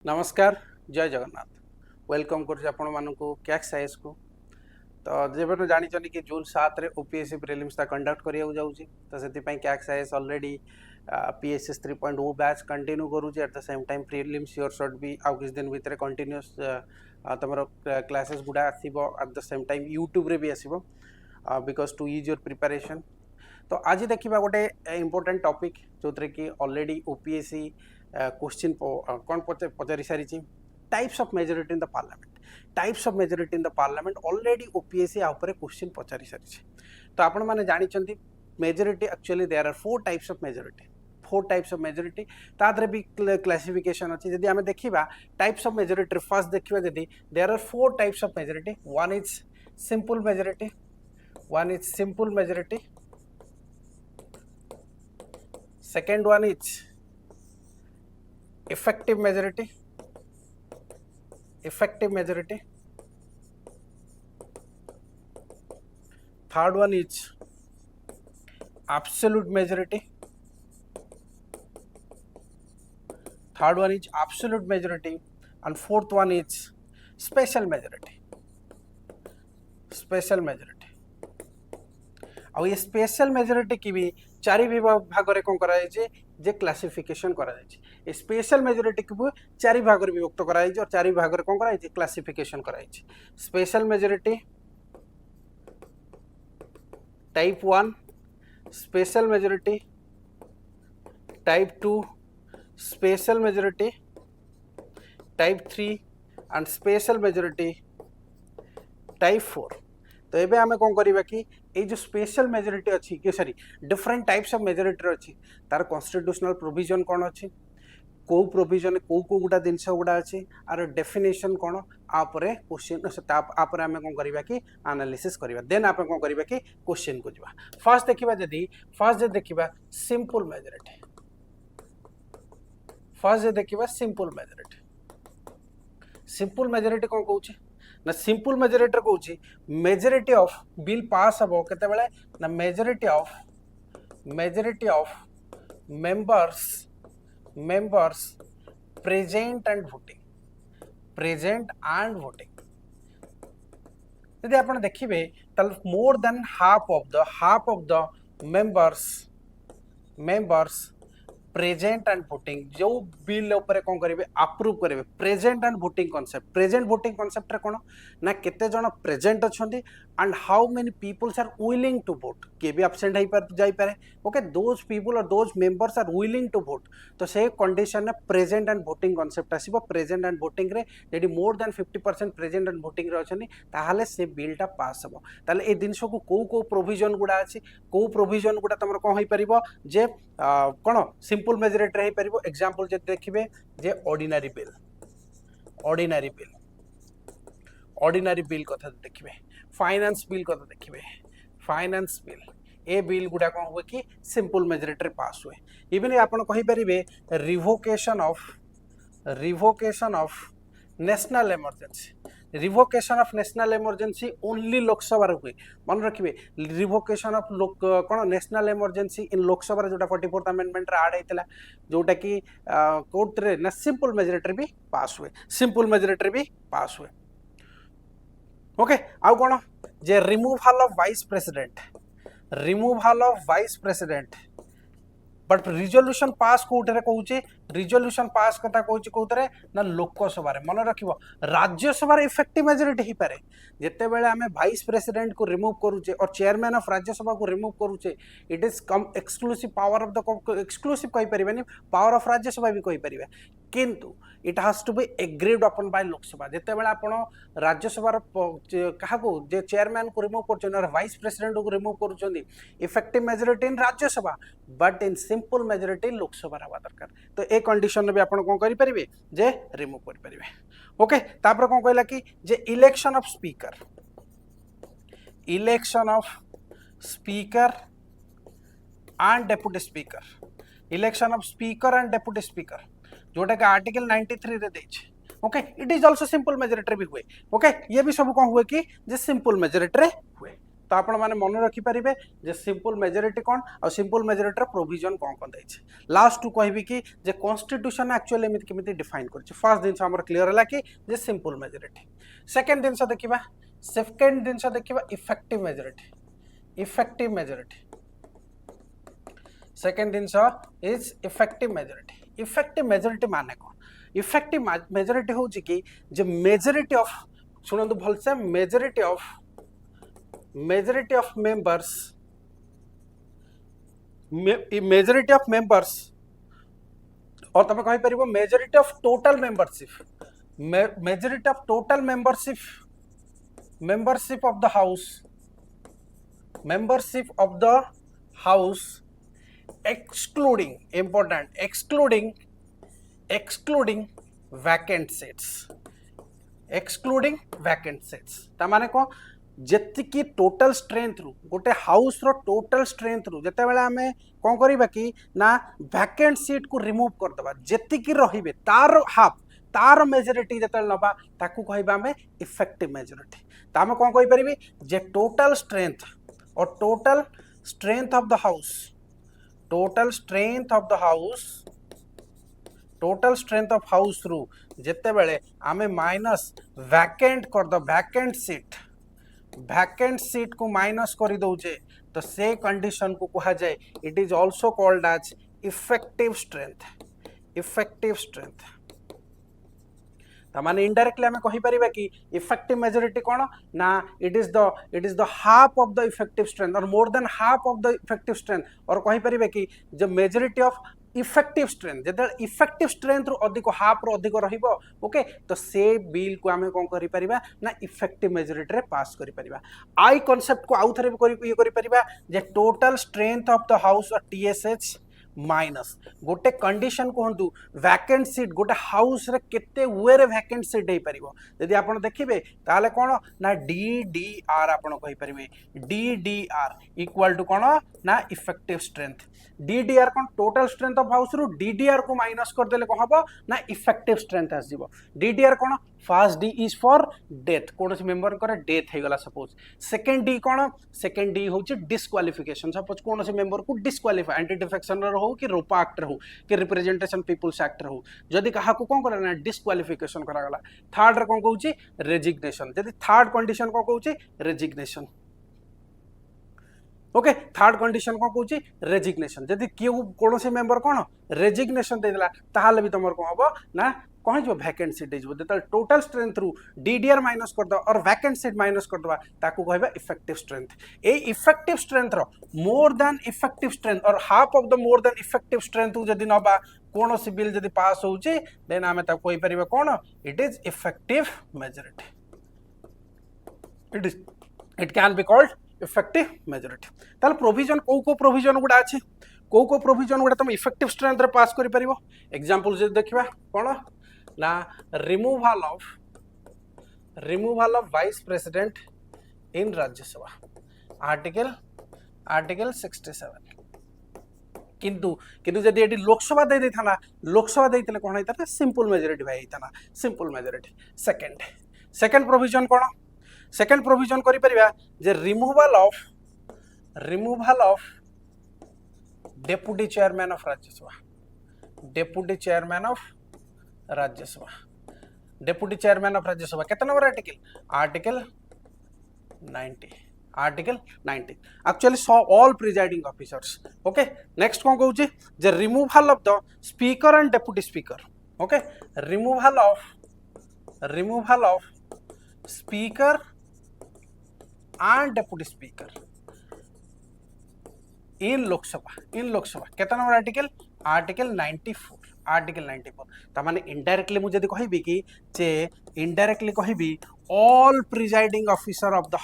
नमस्कार जय जगन्नाथ वेलकम कर कैक्स आईएस को तो जब जानी कि जून 7 ओपीएससी प्रीलिम्स कंडक्ट करिया जाऊँगी तो से कैक्स आईएस ऑलरेडी पीएसएस 3.0 बैच कंटिन्यू करूँ at the same time prelims your short भी आउ किस दिन भितर कंटिन्यूअस तुम क्लासेस गुड़ा आसो eight the same time YouTube रे भी आसो because two is your preparation. तो आज देखा गोटे इम्पोर्टेंट टॉपिक जो थे कि ऑलरेडी ओपीएससी क्वेश्चन कौन पचारि सारी types of majority in the parliament types of majority in the parliament already OPSC आउपर क्वेश्चन पचारि सारी। तो आपण मैंने जानते majority actually there are four types of majority तादरे भी क्लासिफिकेशन अच्छी जदि आम देखा टाइप्स ऑफ मेजोरिटी फर्स्ट देखा जदि there are four types of majority one is simple majority second one is effective majority third one is absolute majority and fourth one is special majority और ये special majority की भी चारि भाग रे कौन करा जे क्लासिफिकेशन करा जाए स्पेशल मेजोरिटी को भी चारि भाग रे विभक्त करा और चारि भाग रे कौन करा क्लासिफिकेशन करा special majority type 1 special majority type 2 special majority type 3 and special majority type 4। तो ये आम कौन करवा कि ये जो स्पेशल मेजोरिटी अच्छी कि sorry different types of majority अच्छी तार कॉन्स्टिट्यूशनल प्रोविजन कौन अच्छी को प्रोविजन को गुड़ा जिनस गुड़ा अच्छी आर डेफिनेशन कौन आपरे क्वेश्चन आपर आम कौन करवा कि एनालिसिस करवा देन आप कौन करवा कि क्वेश्चन को जावा। फर्स्ट देखा जदि देखा सिंपल मेजोरिटी कौन कहूँ ना सिंपल मेजोरिटी कहूँ मेजोरिटी ऑफ बिल पास हम केते ना majority of members present and voting यदि आप देखिए मोर than half of the members present and voting जो बिल ऊपर कौन करेंगे अप्रूव करेंगे प्रेजेंट एंड वोटिंग कॉन्सेप्ट रे कौन ना केते जन प्रेजेंट अच्छे and how many peoples are willing to vote किए भी एब्सेंट जाई पारे ओके दोज पीपल और those members are willing to vote तो से कंडीशन में प्रेजेंट एंड वोटिंग कॉन्सेप्ट आसीबो प्रेजेंट एंड वोटिंग रे यदि more than 50% present and voting रे अछनी ताहाले से बिलटा पास हबो ताले ए जिनस को प्रोविजन गुडा अछि को प्रोविजन गुडा तमर कोन होई परिबो जे कोन सिंपल मेजोरिटी रे होई परिबो एग्जांपल जे देखिबे जे ऑर्डिनरी बिल कथा देखिए फाइनेंस बिल कथा देखिए फाइनेंस बिल ए बिल गुडा कौन हुए कि सिंपल मेजोरिटी पास हुए इवन आपन कहि परिबे revocation of national emergency only Lok Sabha हुए मन रखिए रिवोकेशन ऑफ कौन नेशनल इमरजेंसी इन लोकसभा जोटा 44th अमेंडमेंट आड होता जोटा कि कोर्ट रे ना सिंपल मेजोरिटी भी पास हुए ओके आउ कौन जे removal of vice president but resolution pass कोठे कहूँ रिजोल्यूशन पास कथा कहूँ कौन ना लोकसभा मन रखिबो राज्यसभा इफेक्टिव मेजोरिटी ही पारे जिते बेले आम वाइस प्रेसिडेंट को रिमूव करूचे और चेयरमैन ऑफ राज्यसभा को रिमूव करूचे it is come exclusive power of the exclusive कहि परिबेनी पावर ऑफ राज्यसभा भी कहि परिबे किंतु it has to be agreed अपन बाय लोकसभा जिते बेले आपण राज्यसभा क्या जे चेयरमैन को रिमूव कर वाइस प्रेसिडेंट को रिमूव कर effective majority in Rajya Sabha but in simple majority Lok Sabha हवा दरकार तो ए कंडीशन भी आपण कौन करें जे रिमूव करें ओके तापर कौन कहला कि जे election of speaker and deputy speaker जोटा कि आर्टिकल 93 रे देछ okay it is also simple majority भी हुए ओके ये भी सब कौन हुए कि जे सिंपल मेजोरिटी हुए तो आपण माने मन रखि परिबे जे सिंपल मेजॉरिटी कोन आ सिंपल मेजॉरिटी रो प्रोविजन कोन कोन दैछि लास्ट टू कहबी कि जे कॉन्स्टिट्यूशन एक्चुअली एमिति केमिति डिफाइन करछि फर्स्ट दिन हमर क्लियर हला कि जे सिंपल मेजॉरिटी सेकंड दिन देखिबा इफेक्टिव मेजॉरिटी सेकंड दिन इज इफेक्टिव मेजॉरिटी माने को इफेक्टिव मेजॉरिटी होछि कि जे मेजॉरिटी ऑफ सुनंदु भलसे मेजॉरिटी ऑफ मेंबर्स और तमे कहि परिबो majority of total membership of the house excluding important excluding vacant seats ता माने को जेतिकी टोटल स्ट्रेंथ रू गोटे हाउस रो टोटल स्ट्रेंथ रू जते बेला हमें कोन करिबा कि ना वैकेंट सीट को रिमूव कर दबा जेतिकी रहिबे तार हाफ तार मेजॉरिटी जते नबा ताकू कहबा हमें इफेक्टिव मेजॉरिटी ता हम कोन कहि परिबी जे total strength of the house total strength of house रू जेते बेले आमे माइनस वैकेंट कर दो वैकेंट सीट को माइनस कर दउजे तो से कंडीशन को कहा जाए it is also called as effective strength तामाने इनडायरेक्टली हमें कहि परिबा कि इफेक्टिव मेजॉरिटी कोन ना it is the half of the effective strength और more than half of the effective strength और कहि परिबा कि जो मेजॉरिटी ऑफ इफेक्टिव स्ट्रेंथ जदे इफेक्टिव स्ट्रेंथ रो अधिक हाफ रो अधिक रहिबो ओके तो से बिल को हमें कोन करि परिबा ना इफेक्टिव मेजॉरिटी रे पास करि परिबा आई कांसेप्ट को आउ थरे ये करि परिबा जे total strength of the house और टीएसएच माइनस गोटे कंडीशन कहतु वैकेंट सीट गोटे हाउस रे केते वे वैकेंट सीट हो पारिबो यदि आपण देखिबे ताले कोन ना डीडीआर आपण कहि परिबे डीडीआर इक्वल टू कोन ना effective strength DDR cone total strength of house रु डीडीआर को माइनस कर देले कोन हबो ना इफेक्टिव स्ट्रेंथ आस जीवो DDR cone first D is for death cone member करे डेथ हे गला सपोज सेकंड डी होची डिस्क्वालिफिकेशन सपोज कोन मेंबर को डिस्क्वालिफाई एंटी डिफेक्शन रो हो कि रोपा एक्ट हो कि रिप्रेजेंटेशन पीपल्स एक्ट हो जदि कहा को कोन करे ना डिस्क्वालिफिकेशन करा गला थर्ड रे कोन कहूची रेजिग्नेशन जदि थर्ड कंडीशन कोन कहूची रेजिग्नेशन ओके थर्ड कंडीशन कोन कहूची रेजिग्नेशन जदि केउ कोनोसी मेंबर कोन रेजिग्नेशन दे देला ताहाले भी तमर को हबो ना कौन जो वैकेंट सीट जो टोटल स्ट्रेंथ रू डीडीआर माइनस कर दो और वैकेंट सीट माइनस कर दवा ताकू कहबा इफेक्टिव स्ट्रेंथ ए इफेक्टिव स्ट्रेंथ रो मोर देन इफेक्टिव स्ट्रेंथ और half of the more than effective strength जदी नबा कोन सी बिल जदी पास होउची देन आमे ता कोइ परिबा कोन it is effective majority it can be called effective majority ताल प्रोविजन को प्रोविजन गुडा अछि को प्रोविजन गुडा तुम इफेक्टिव स्ट्रेंथ रे पास करि परिबो एग्जांपल जे देखिबा कोन ना removal of vice president in Rajya Sabha article 67 किंतु जदि एटी लोकसभा दे देता ना लोकसभा देते कौन होता ना सिंपल मेजॉरिटी भाई होता ना सिंपल मेजॉरिटी सेकंड प्रोविजन कौन सेकंड प्रोविजन करि परिबा जे removal of deputy chairman of Rajya Sabha deputy chairman of Rajya Sabha कितना number article 90 actually all presiding officers okay next कौन कहूँ जे removal of the speaker and deputy speaker okay removal of speaker and deputy speaker in Lok Sabha कितना number article 94 तामाने indirectly मुझे कहबी कि जे इनडायरेक्टली कहबी all presiding officer of the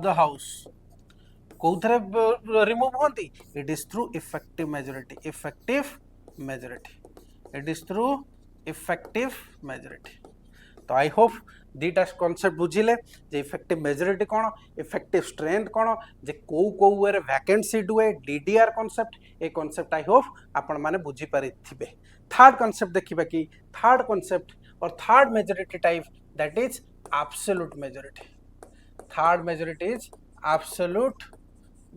house कोथरे रिमूव होती it is through effective majority तो आई होप दीटा कॉन्सेप्ट बुझिले जे इफेक्टिव मेजॉरिटी कौन इफेक्टिव स्ट्रेंथ कौन जे को वे वैकेंट सीट हुए डीडीआर कॉन्सेप्ट ए कॉन्सेप्ट आई होप आपण माने बुझी पारिथिबे थर्ड कॉन्सेप्ट देखिबा कि थर्ड कॉन्सेप्ट और third majority type that is absolute majority. Third majority is absolute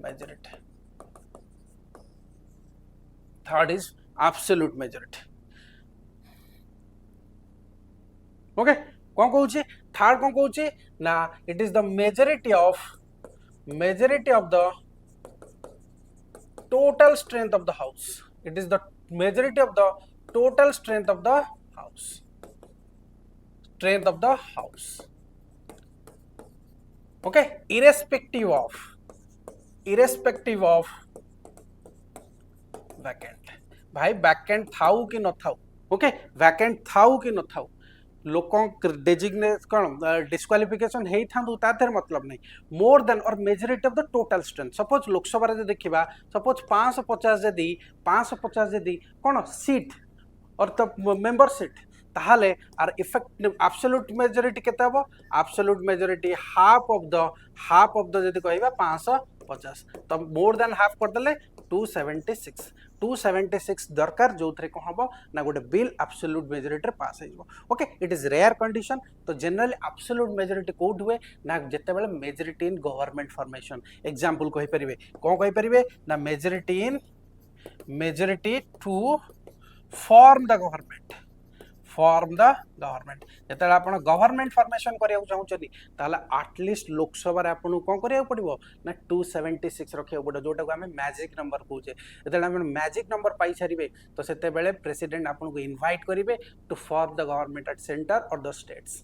majority. Third is absolute majority. Okay कौन कहूँ थर्ड कौन कहूँ ना it is the majority of the total strength of the house. It is the majority of the total strength of the house. Strength of the house. Okay, irrespective of vacant. भाई vacant थाऊ कि न थाऊ. Okay, vacant थाऊ कि न थाऊ. लोक designate कौन disqualification है मतलब नहीं मोर देन और majority of the total strength. Suppose Lok Sabha देखा सपोज 550 जदि कौन सीट और तो मेंबर सीट ताहले आर इफेक्ट एब्सोल्यूट मेजॉरिटी केते हबो. Absolute majority half of the जदि कहबा 550 तो मोर देन हाफ कर देले 276 दरकार जो थे कौन हम ना गोटे बिल एब्सोल्यूट मेजॉरिटी पास हो. Okay it is rare condition. तो जनरली एब्सोल्यूट मेजॉरिटी कोड हुए ना जिते बड़े majority in government formation. Example कहि परिबे कौन कहि परिबे ना majority to form the government. जिते आप गवर्नमेंट फॉर्मेशन करने चाहते ताला एटलिस्ट लोकसभा आपको कौन करा पड़ो ना 276 रखा पड़ो जोटा को आम मैजिक नंबर कहे. जो मैजिक नंबर पाई सारे तो से प्रेसिडेंट आपको इनवाइट करेंगे to form the government at centre और द स्टेट्स.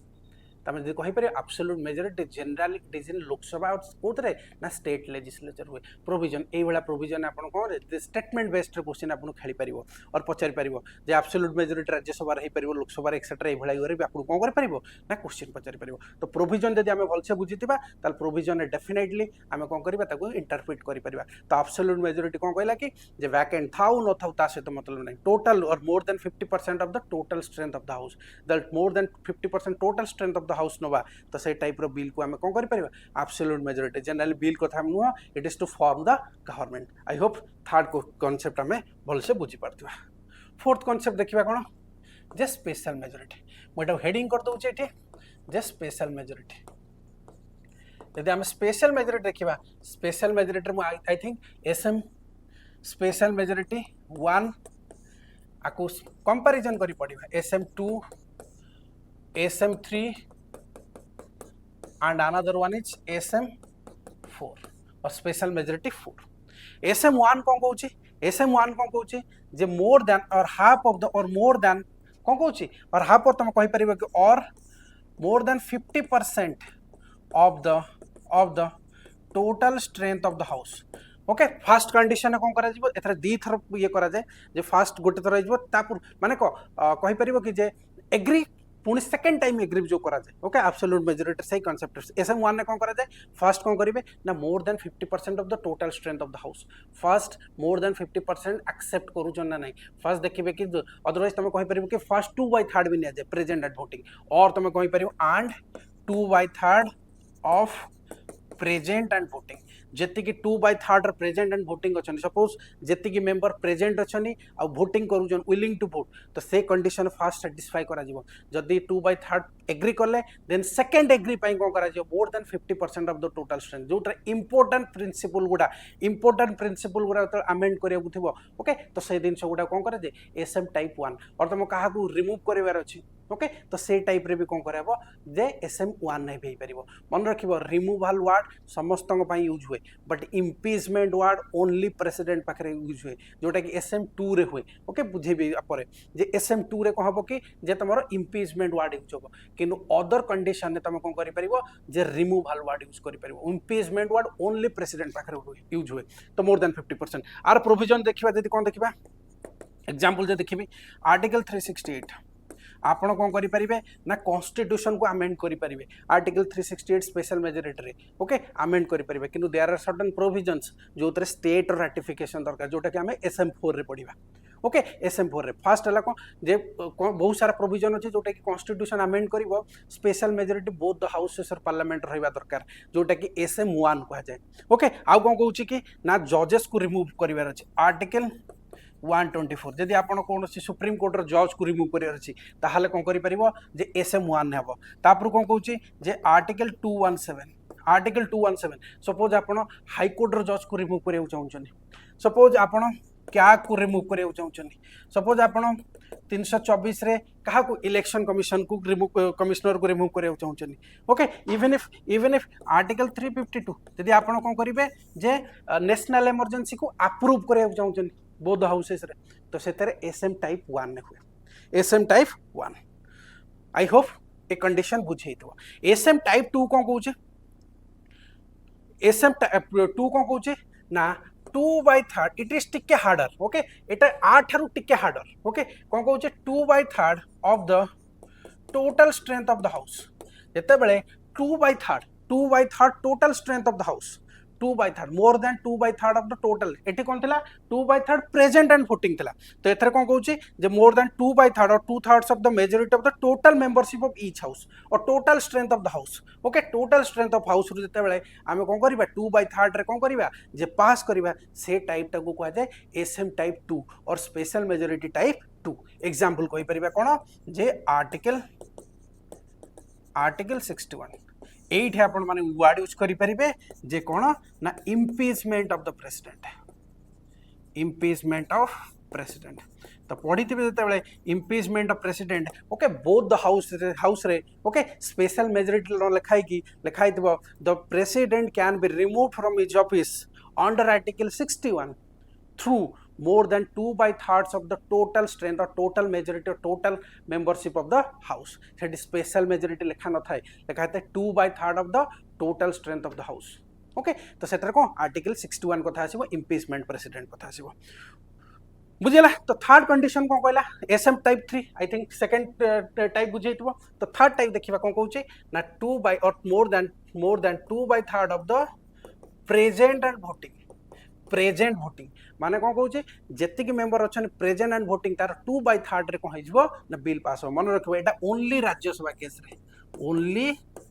तमें जो कहीपर absolute majority generally decision Lok Sabha कौन ना स्टेट लेजिस्लेचर हुए. प्रोविजन ये प्रोविजन आप कौन स्टेटमेंट बेस्ड क्वेश्चन आपको खेली पार और पचारि पार जे एब्सोल्यूट मेजॉरिटी राज्यसभा हो लोकसभा एक्सेट्रा ये आपको कौन कर ना क्वेश्चन पचारि पार. तो प्रोविजन जब आम भलसे बुझीथिबा ताल प्रोविजन डेफिनेटली आम कौन करवा इंटरप्रिट कर. तो एब्सोल्यूट मेजॉरिटी कौन कहला कि जे वैकेंट थाउ न थाउ ता सहित मतलब नहीं टोटल और more than 50% of the total strength of the house. The more than 50% total strength of the house नवा तो से टाइप रो बिल को आम कौन कर एब्सोल्यूट मेजॉरिटी. जनरली बिल कथा नुह it is to form the government. I hope third concept आम भलसे बुझी पार्थिबा. फोर्थ कॉन्सेप्ट देखिबा कोन जे स्पेशल मेजॉरिटी. मोटा हेडिंग कर दउचे एठी जे स्पेशल मेजॉरिटी. यदि आम स्पेशल मेजॉरिटी देखिबा स्पेशल मेजॉरिटी मु I think SM special majority 1 आकु कंपैरिजन करी पड़िबा SM 2 SM 3 and another one is SM4 और स्पेशल मेजॉरिटी 4. SM1 कौन कहूँ SM1 कौन कहूँ जे मोर देन और हाफ ऑफ द और मोर देन कौन कहूँ और हाफ और तुम कहि परिबो कि और more than 50% of the total strength of the house. Okay fast condition कौन करा जिवो एथरा दी थर ये करा जाए जे फास्ट गोटे थर जिवो तापुर माने को कहि परिबो कि जे एग्री पुणी सेकेंड टाइम एग्री जो करा जाए. ओके एब्सोल्यूट मेजॉरिटी सही कांसेप्ट. SM1 ने कौन करा जाए फर्स्ट कौन करेंगे ना more than 50% of the total strength of the house. First more than 50% accept करूँ ना नहीं फर्स्ट देखिए कि अदरवाइज तुम कहीपर कि फर्स्ट 2/3 भी नि जाए प्रेजेंट एट वोटिंग और तुम कहीपर and 2/3 of present and voting. जेतिकी 2/3 प्रेजेंट एंड वोटिंग अच्छा सपोज जेतिकी मेंबर प्रेजेंट अच्छा आ वोटिंग करूछन विलिंग टू वोट तो से कंडीशन फास्ट सेटिस्फाई करा जिवो. जदि 2/3 एग्री कले देन सेकंड एग्री पई कोन करा जिवो मोर than 50% of the total strength जोटा इंपोर्टेंट प्रिंसिपल गुडा तो अमेंड करिया थिबो. ओके तो से दिन गुडा कोन करा जे एसएम टाइप 1 और तुम क्या रिमूव करिवार अछि. ओके तो से टाइप रे भी कोन करबो जे SM1 नहीं भी परिबो. मन रखिबो रिमूवल वर्ड समस्त पई यूज हुए but impeachment word only president पाखे यूज हुए जोटा कि SM2 रे हुए. ओके बुझेबी पर जे SM2 रे कहबो कि जे तुमरो इम्पीचमेंट वर्ड यूज होबो किंतु अदर कंडीशन ने तुम कोन करि परिबो जे रिमूवल वर्ड यूज करि परिबो. इम्पीचमेंट वर्ड ओनली प्रेसिडेंट पाखे यूज हुए तो मोर देन 50%. आर प्रोविजन देखिबा जदि कोन देखिबा एग्जांपल जे देखिबी आर्टिकल 368 आपण कौन करें ना कॉन्स्टिट्यूशन को अमेंड करें आर्टिकल 368 स्पेशल मेजॉरिटी रे. ओके अमेंड करें किंतु देयर आर सर्टेन प्रोविजन्स जो स्टेट रैटिफिकेशन दरकार जोटा कि आम SM4 रे पढ़ा. ओके SM4 रे फर्स्ट है कौन जे बहुत सारा प्रोविजन अच्छे जोटा कि कॉन्स्टिट्यूशन अमेंड कर special majority both the houses और पार्लियामेंट रहा दरकार जोटा कि SM1 कह जाए. ओके आउ कौन कहूँ कि ना जजेस को रिमूव कर आर्टिकल 124 जदि आपण कौन सुप्रीम कोर्टर जज को रिमूव कर ताहले कौन करि परिबो जे SM1 हेबो तापर कौन कहूची जे आर्टिकल 217 सपोज आपण हाई कोर्टर जज को रिमूव करियो चाहउछनी सपोज आपण क्या को रिमूव करियो चाहउछनी सपोज आपण 324 रे कहा को इलेक्शन कमिशन को रिमूव कमिश्नर को रिमूव करियो चाहउछनी ओके इवन इफ आर्टिकल 352 यदि आपण कोन करिवे जे नेशनल इमरजेंसी को अप्रूव करियो चाहउछनी बोथ हाउसेस रे तो सेतरे SM टाइप 1 ने हुए SM टाइप 1 आई होप ए कंडीशन बुझेइतो SM टाइप 2 कोन कहूचे SM टाइप 2 कोन कहूचे ना 2/3 इट इज टिके हार्डर ओके एटा 8 ठारू टिके हार्डर ओके कोन कहूचे 2/3 of the total strength of the house जेते बेले 2/3 total strength of the house 2/3 more than 2/3 of the total एटी कोन थिला 2/3 प्रेजेंट एंड वोटिंग थिला तो एथरे कोन कहूची जे मोर देन 2/3 और 2/3 of the majority of the total membership of each house और total strength of the house okay total strength of house रु जेते बेले आमे कोन करिबा 2/3 रे कोन करिबा जे पास करिबा से टाइप टा को कहै जाय SM टाइप 2 और स्पेशल मेजॉरिटी टाइप 2 एग्जांपल कोइ परिबा कोन जे आर्टिकल 61 एठी आपण माने वर्ड यूज करि परिबे जे कोन ना इम्पीचमेंट ऑफ द प्रेसिडेंट तो पढ़िथिबे जेते बेले impeachment of president okay both the house रे ओके स्पेशल मेजॉरिटी लिखाई थिबो the president can be removed from his office under article 61 through more than 2/3 of the total strength or total majority or total membership of the house that is special majority लिखा न थाए लिखा है 2/3 of the total strength of the house okay तो shutter को article 61 कथा आसीबो impeachment president कथा आसीबो बुझिला तो थर्ड कंडीशन को कहला SM type 3 I think second type बुझेइतबो तो थर्ड टाइप देखिबा कोन कहूची ना 2 by or more than 2/3 of the present and voting present voting माने कोन कहूचे जेति कि मेंबर अछन प्रेजेंट एंड वोटिंग तार 2/3 रे कोन हिजबो ना बिल पास हो मन रखबो एटा ओनली राज्यसभा केस रे ओनली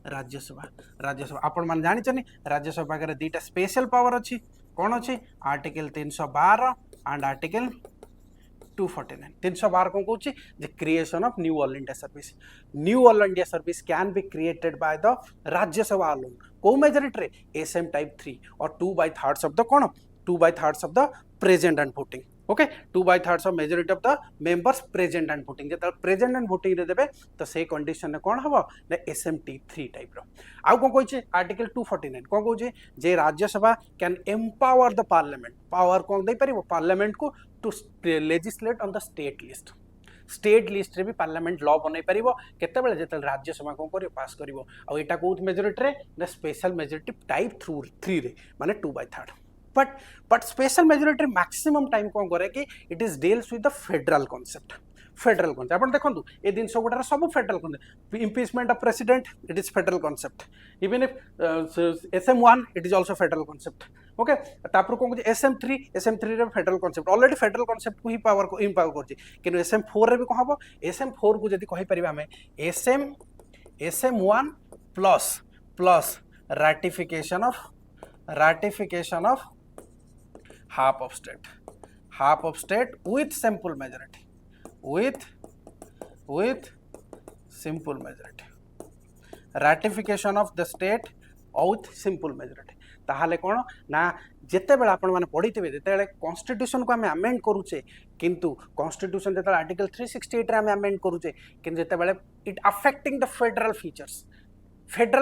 राज्यसभा आपण मान जानि छनि राज्यसभा के दीटा स्पेशल पावर अछि कोन अछि आर्टिकल 312 एंड आर्टिकल 249 312 कोन कहूची the creation of new all India service can be created by the Rajya Sabha alone को मेजॉरिटी रे SM टाइप 3 और 2/3 ऑफ द कोन 2/3 of the present and voting okay 2/3 of majority of the members present and voting जेता present and voting रे देबे तो से condition ने कोन हबो ना SM3 टाइप रो आ कोन कहै आर्टिकल 249 कोन कहै जे Rajya Sabha can empower the parliament power कोन दे परिबो पार्लियामेंट को to legislate on the state list रे भी पार्लियामेंट लॉ बनै परिबो केते बेले जेते राज्यसभा कोन करियो पास करिवो आ एटा कोउत मेजॉरिटी रे ना स्पेशल मेजॉरिटी टाइप 3 रे माने 2/3 but special majority maximum time कौन करे कि it is deals with the federal concept अपन देखंतु ए दिन सब गुडा सब federal concept impeachment of president it is federal concept even if SM1 it is also federal concept okay तापर कोन SM3 रे federal concept already federal concept को ही power को empower करछि किनु SM4 रे भी को हबो SM4 को जदी कहि परिबा हमें SM1 plus ratification of half of state with simple majority ratification of the state with simple majority ताहाले कोन ना जेते बेला आपण माने पढिथिबे जेते बेला कॉन्स्टिट्यूशन को हमें अमेंड करूचे किंतु कॉन्स्टिट्यूशन जेते आर्टिकल 368 रे हमें अमेंड करूचे किंतु जेते बेला it affecting the federal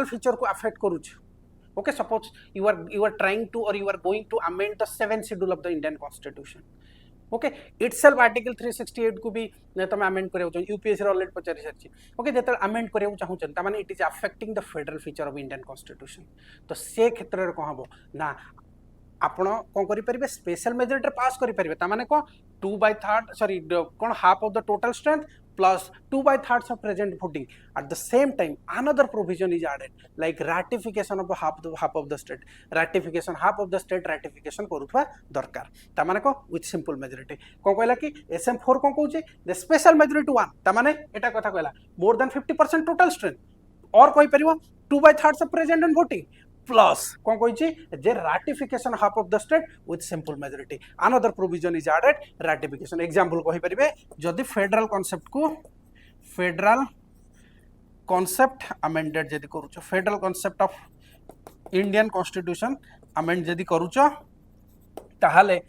feature को अफेक्ट करूचे okay suppose you are trying to or you are going to amend the 7th schedule of the Indian constitution okay itself article 368 को भी तमे अमेंड करियो छ यूपीएससी रे ऑलरेडी पचारि सरछि ओके जेते amend करियो चाहू छ त माने it is affecting the federal feature of Indian constitution तो से क्षेत्र रे कहबो ना आपण कोन करि परिबे स्पेशल मेजॉरिटी पास करि परिबे त माने को 2/3 sorry cone half of the total strength plus 2/3 of present voting at the same time another provision is added like ratification of half of the state ratification करूथवा दरकार त माने को with simple majority को कहला कि SM4 को कहूचे the special majority 1 त माने एटा कथा कहला more than 50% total strength और कोइ परिबो 2/3 of present and voting plus कौन कही जे ratification half of the state with simple majority another provision is added ratification example कहि परिबे जदि फेडरल कांसेप्ट को फेडरल कांसेप्ट अमेंडेड जदि करूछ federal concept of Indian constitution amend जदि करूछ ताहाले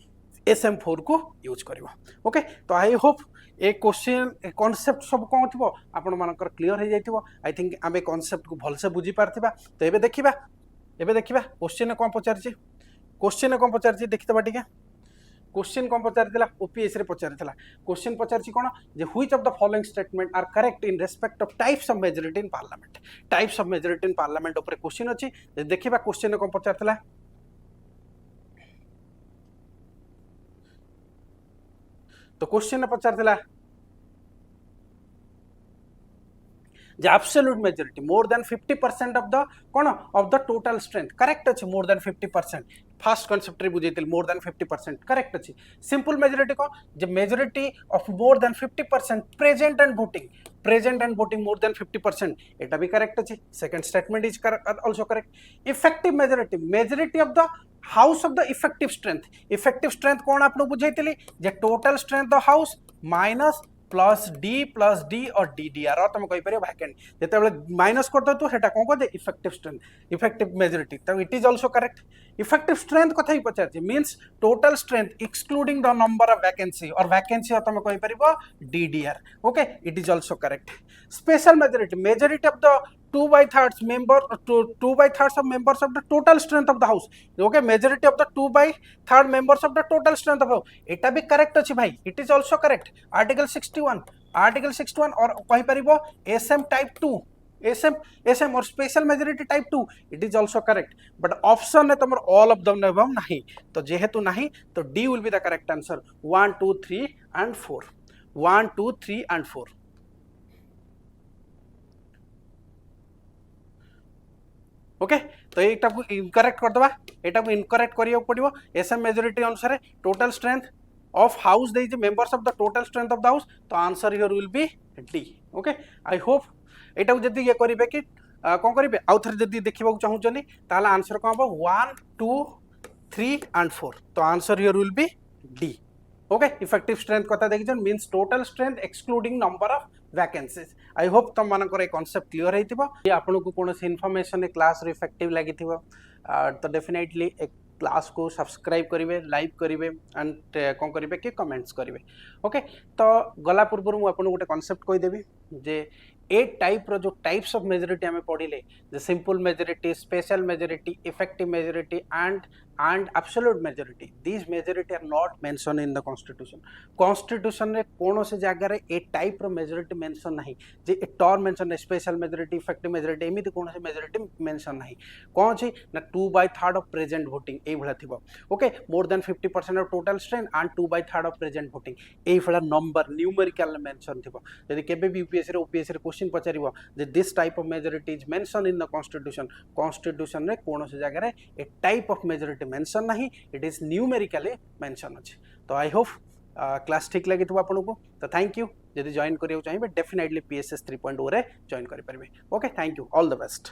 SM4 को यूज करिवो ओके तो आई होप ए क्वेश्चन कॉन्सेप्ट सब कौन थी आपण मानकर क्लियर हो जाइथिबो आई थिंक आमे कॉन्सेप्ट को भल से बुझी पारथिबा तो एबे देखिबा क्वेश्चन कौन पचारछि देखितबा ठीक है क्वेश्चन कौन पचारथिला ओपीएस रे पचारथिला क्वेश्चन पचारछि कोन जे which of the following statement are correct in respect of types of majority in parliament ऊपर क्वेश्चन अछि देखिबा क्वेश्चन कौन पचारथिला तो क्वेश्चन पचारथिला the absolute majority more than 50% of the कौन of the total strength correct अच्छे more than 50% फर्स्ट कॉन्सेप्ट रे बुझेतिल more than 50% करेक्ट अच्छे सिंपल मेजॉरिटी को जे majority of more than 50% present and voting more than 50% एटा भी correct अच्छे second statement is also correct effective majority of the house of the effective strength कौन आपन बुझेतिली जे total strength of house minus plus D और DDR तुम कहि परियो वैकेंट जेते माइनस कर दो हेटा कोन को दे इफेक्टिव स्ट्रेंथ इफेक्टिव मेजॉरिटी तो it is also correct effective strength कथा ही पचार छै means total strength excluding the number of vacancy और वैकेंसी तुम कहि परियो DDR okay it is also correct special majority of the 2/3 of members of the total strength of the house okay majority of the 2/3 members of the total strength of house eta भी correct अछि भाई it is also correct article 61 और कहि परिबो SM type 2 SM और special majority type 2 it is also correct but option है तुम all of the above नहीं तो जेहेतु नहीं तो D will be the correct answer 1 2 3 and 4 1 2 3 and 4 okay तो एटा को इनकरेक्ट कर दबा एटा को इनकरेक्ट करियो पड़िबो एसएम मेजॉरिटी अनुसार टोटल स्ट्रेंथ ऑफ हाउस दे जे members of the total strength of the house तो answer here will be D okay I hope एटा को जदी ये करिवे कि कोन करिवे आउ थरे जदी देखिबा चाहू चली ताला आंसर कोन हो 1 2 3 and 4 तो answer here will be D okay effective strength कथा देखिजन means total strength excluding number of vacancies I hope तुम मानकर ए कांसेप्ट क्लियर हेतिबो ये आपन को कोन से इन्फॉर्मेशन ए क्लास रे इफेक्टिव लागिथिबो तो डेफिनेटली एक क्लास को सब्सक्राइब करिवे लाइक करिवे एंड कोन करिवे कि कमेंट्स करिवे ओके तो गला पूर्व मु आपन गोटे कांसेप्ट कहि देबी जे ए टाइप रो जो टाइप्स ऑफ मेजॉरिटी हमें पढ़िले जे simple majority special majority effective majority and absolute majority these majority are not mentioned in the constitution रे कोनो से जगह रे ए टाइप रो मेजॉरिटी मेंशन नहीं जे ए टर्म मेंशन है स्पेशल मेजॉरिटी इफेक्टिव मेजॉरिटी एमिति कोनो से मेजॉरिटी मेंशन नहीं कोन छी ना 2/3 ऑफ प्रेजेंट वोटिंग ए भला थिबो okay more than 50% of total strength and 2/3 of present voting ए भला नंबर न्यूमेरिकल मेंशन थिबो यदि केबे भी यूपीएससी रे क्वेश्चन पचारिबो जे this type of majority is mention in the constitution रे कोनो से जगह रे ए टाइप ऑफ मेजॉरिटी मेंशन नहीं इट इज न्यूमेरिकली मेंशन अछि तो आई होप क्लास ठीक लगी तो आपन को तो थैंक यू यदि जॉइन करियो चाहिए डेफिनेटली PSS 3.0 रे जॉइन करि परबे okay thank you all the best.